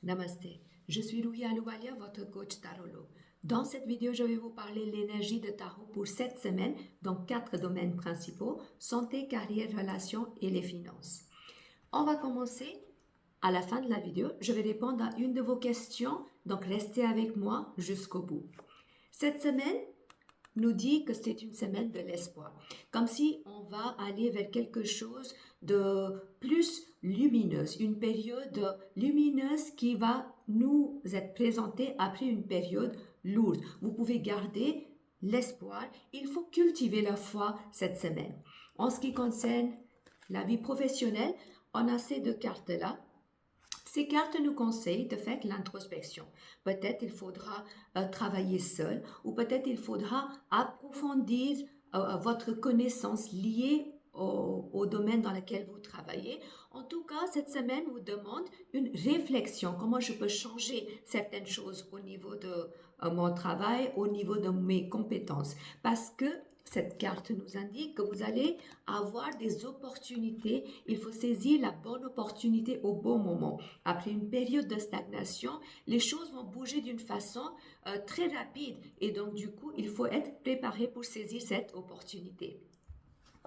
Namasté, je suis Ruhi Ahluwalia, votre coach tarolo. Dans cette vidéo, je vais vous parler de l'énergie de tarot pour cette semaine dans 4 domaines principaux, santé, carrière, relations et les finances. On va commencer à la fin de la vidéo. Je vais répondre à une de vos questions, donc restez avec moi jusqu'au bout. Cette semaine nous dit que c'est une semaine de l'espoir, comme si on va aller vers quelque chose de plus lumineuse, une période lumineuse qui va nous être présentée après une période lourde. Vous pouvez garder l'espoir, il faut cultiver la foi cette semaine. En ce qui concerne la vie professionnelle, on a ces deux cartes-là. Ces cartes nous conseillent de faire l'introspection. Peut-être il faudra travailler seul ou peut-être il faudra approfondir votre connaissance liée au domaine dans lequel vous travaillez. En tout cas, cette semaine vous demande une réflexion. Comment je peux changer certaines choses au niveau de mon travail, au niveau de mes compétences. Parce que cette carte nous indique que vous allez avoir des opportunités. Il faut saisir la bonne opportunité au bon moment. Après une période de stagnation, les choses vont bouger d'une façon très rapide et donc du coup, il faut être préparé pour saisir cette opportunité.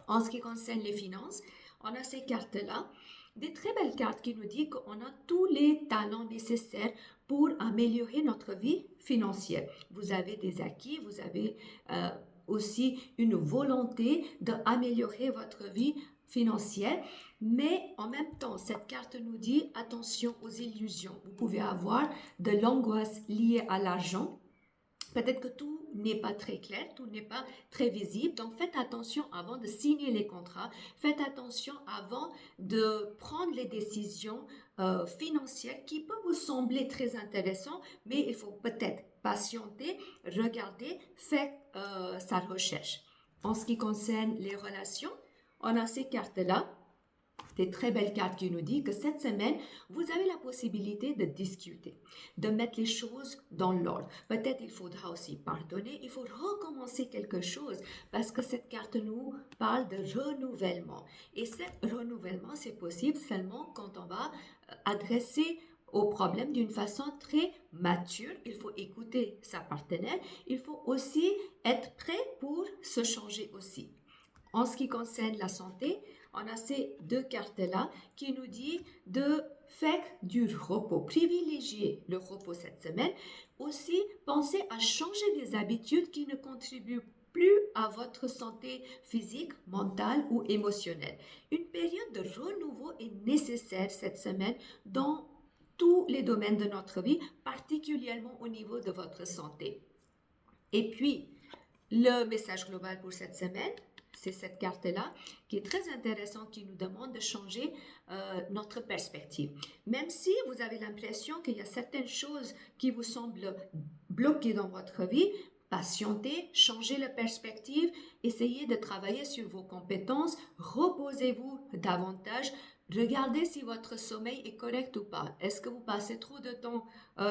En ce qui concerne les finances, on a ces cartes-là, des très belles cartes qui nous disent qu'on a tous les talents nécessaires pour améliorer notre vie financière. Vous avez des acquis, vous avez aussi une volonté d'améliorer votre vie financière, mais en même temps, cette carte nous dit attention aux illusions. Vous pouvez avoir de l'angoisse liée à l'argent. Peut-être que tout n'est pas très clair, tout n'est pas très visible. Donc faites attention avant de signer les contrats, faites attention avant de prendre les décisions financières qui peuvent vous sembler très intéressantes, mais il faut peut-être patienter, regarder, faire sa recherche. En ce qui concerne les relations, on a ces cartes-là. Des très belles cartes qui nous disent que cette semaine, vous avez la possibilité de discuter, de mettre les choses dans l'ordre. Peut-être il faudra aussi pardonner, il faut recommencer quelque chose parce que cette carte nous parle de renouvellement. Et ce renouvellement, c'est possible seulement quand on va adresser au problème d'une façon très mature. Il faut écouter sa partenaire. Il faut aussi être prêt pour se changer aussi. En ce qui concerne la santé, on a ces deux cartes-là qui nous disent de faire du repos, privilégier le repos cette semaine. Aussi, pensez à changer des habitudes qui ne contribuent plus à votre santé physique, mentale ou émotionnelle. Une période de renouveau est nécessaire cette semaine dans tous les domaines de notre vie, particulièrement au niveau de votre santé. Et puis, le message global pour cette semaine, c'est cette carte-là qui est très intéressante, qui nous demande de changer notre perspective. Même si vous avez l'impression qu'il y a certaines choses qui vous semblent bloquées dans votre vie, patientez, changez la perspective, essayez de travailler sur vos compétences, reposez-vous davantage, regardez si votre sommeil est correct ou pas. Est-ce que vous passez trop de temps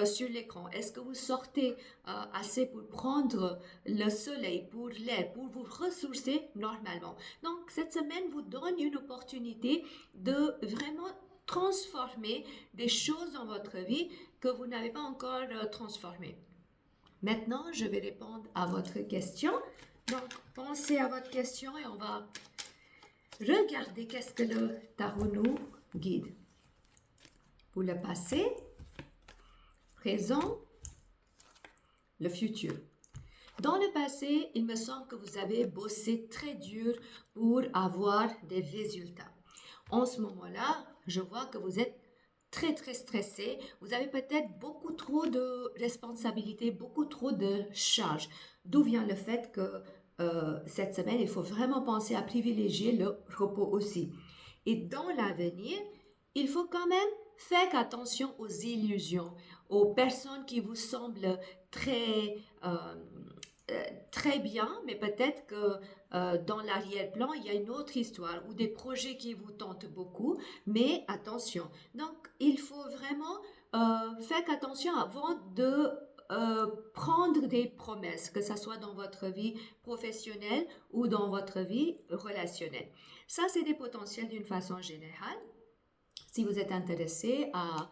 sur l'écran? Est-ce que vous sortez assez pour prendre le soleil, pour l'air, pour vous ressourcer normalement? Donc, cette semaine vous donne une opportunité de vraiment transformer des choses dans votre vie que vous n'avez pas encore transformées. Maintenant, je vais répondre à votre question. Donc, pensez à votre question et on va regarder qu'est-ce que le tarot nous guide. Pour le passé, présent, le futur. Dans le passé, il me semble que vous avez bossé très dur pour avoir des résultats. En ce moment-là, je vois que vous êtes très stressé. Vous avez peut-être beaucoup trop de responsabilités, beaucoup trop de charges. D'où vient le fait que cette semaine, il faut vraiment penser à privilégier le repos aussi. Et dans l'avenir, il faut quand même faire attention aux illusions, aux personnes qui vous semblent très bien, mais peut-être que dans l'arrière-plan, il y a une autre histoire ou des projets qui vous tentent beaucoup, mais attention. Donc, il faut vraiment faire attention avant de prendre des promesses, que ce soit dans votre vie professionnelle ou dans votre vie relationnelle. Ça, c'est des potentiels d'une façon générale. Si vous êtes intéressé à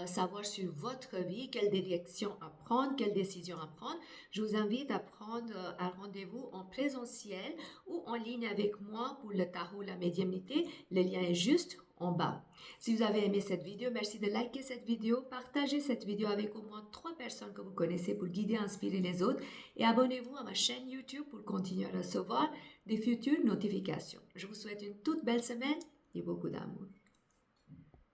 savoir sur votre vie, quelle direction à prendre, quelle décision à prendre, je vous invite à prendre un rendez-vous en présentiel ou en ligne avec moi pour le tarot, la médiumnité. Le lien est juste en bas. Si vous avez aimé cette vidéo, merci de liker cette vidéo, partagez cette vidéo avec au moins 3 personnes que vous connaissez pour guider et inspirer les autres et abonnez-vous à ma chaîne YouTube pour continuer à recevoir des futures notifications. Je vous souhaite une toute belle semaine et beaucoup d'amour.